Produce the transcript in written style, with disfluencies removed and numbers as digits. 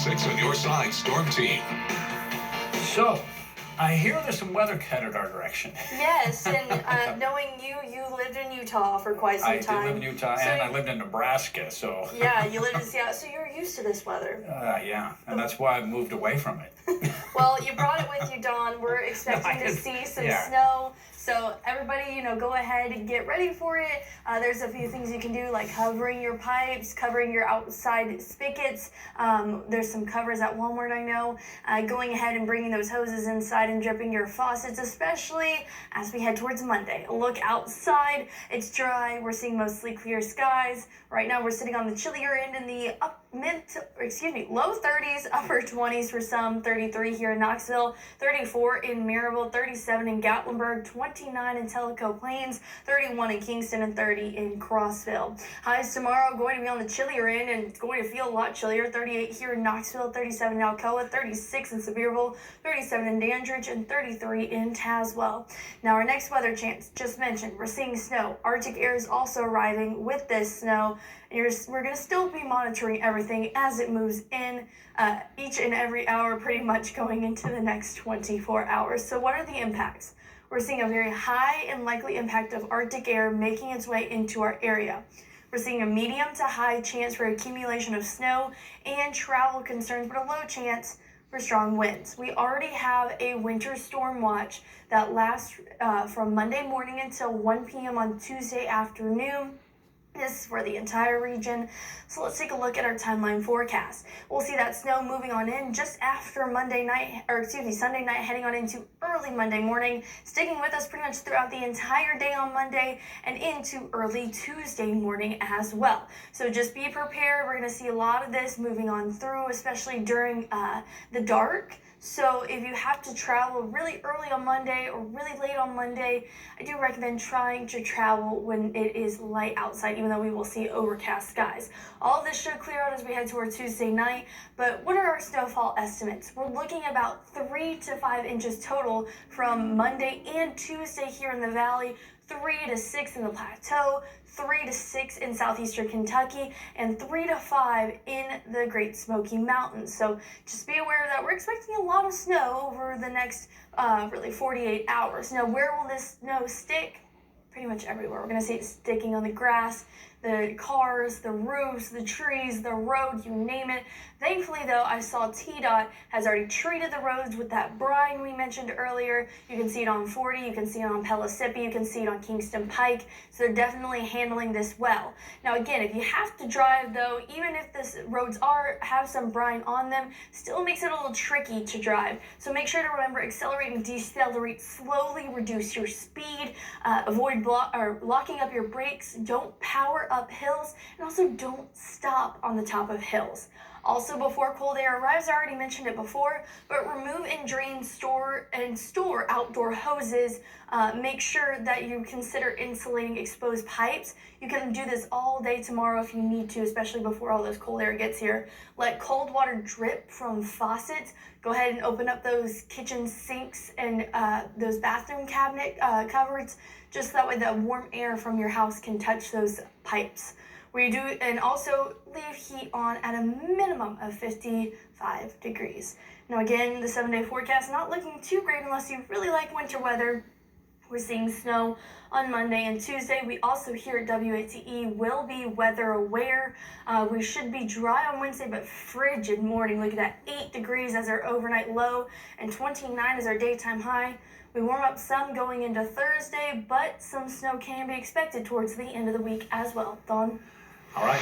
6 on your side, Storm Team. So, I hear there's some weather headed our direction. Yes, and knowing you lived in Utah for quite some time. I did live in Utah, and I lived in Nebraska, so... Yeah, you lived in Seattle, so you're used to this weather. Yeah, and that's why I moved away from it. Well, you brought it with you, Dawn. We're expecting to see some snow. So everybody, go ahead and get ready for it. There's a few things you can do, like covering your pipes, covering your outside spigots. There's some covers at Walmart, I know. Going ahead and bringing those hoses inside and dripping your faucets, especially as we head towards Monday. Look outside. It's dry. We're seeing mostly clear skies. Right now, we're sitting on the chillier end in the low 30s, upper 20s for some, 33 here in Knoxville, 34 in Maryville, 37 in Gatlinburg, 29 in Tellico Plains, 31 in Kingston, and 30 in Crossville. Highs tomorrow going to be on the chillier end, and it's going to feel a lot chillier. 38 here in Knoxville, 37 in Alcoa, 36 in Sevierville, 37 in Dandridge, and 33 in Tazewell. Now, our next weather chance, just mentioned, we're seeing snow. Arctic air is also arriving with this snow. We're going to still be monitoring everything as it moves in each and every hour, pretty much going into the next 24 hours. So what are the impacts? We're seeing a very high and likely impact of Arctic air making its way into our area. We're seeing a medium to high chance for accumulation of snow and travel concerns, but a low chance for strong winds. We already have a winter storm watch that lasts from Monday morning until 1 p.m. on Tuesday afternoon. This is for the entire region. So let's take a look at our timeline forecast. We'll see that snow moving on in just after Sunday night, heading on into early Monday morning, sticking with us pretty much throughout the entire day on Monday and into early Tuesday morning as well. So just be prepared. We're going to see a lot of this moving on through, especially during the dark. So if you have to travel really early on Monday or really late on Monday, I do recommend trying to travel when it is light outside, even though we will see overcast skies. All of this should clear out as we head toward Tuesday night, but what are our snowfall estimates? We're looking at about 3 to 5 inches total from Monday and Tuesday here in the valley, 3 to 6 in the plateau, 3 to 6 in southeastern Kentucky, and 3 to 5 in the Great Smoky Mountains. So just be aware that we're expecting a lot of snow over the next 48 hours. Now, where will this snow stick? Pretty much everywhere. We're going to see it sticking on the grass, the cars, the roofs, the trees, the road, you name it. Thankfully, though, I saw TDOT has already treated the roads with that brine we mentioned earlier. You can see it on 40, you can see it on Pellissippi, you can see it on Kingston Pike. So they're definitely handling this well. Now, again, if you have to drive, though, even if the roads have some brine on them, still makes it a little tricky to drive. So make sure to remember, accelerate and decelerate slowly, reduce your speed, avoid locking up your brakes, don't power up hills, and also don't stop on the top of hills. Also, before cold air arrives, I already mentioned it before, but remove and drain, store outdoor hoses. Make sure that you consider insulating exposed pipes. You can do this all day tomorrow if you need to, especially before all this cold air gets here. Let cold water drip from faucets. Go ahead and open up those kitchen sinks and those bathroom cabinet cupboards, just that way the warm air from your house can touch those pipes. And also leave heat on at a minimum of 55 degrees. Now again, the 7-day forecast not looking too great unless you really like winter weather. We're seeing snow on Monday and Tuesday. We also here at WATE will be weather aware. We should be dry on Wednesday, but frigid morning. Look at that, 8 degrees as our overnight low and 29 as our daytime high. We warm up some going into Thursday, but some snow can be expected towards the end of the week as well. Dawn? All right.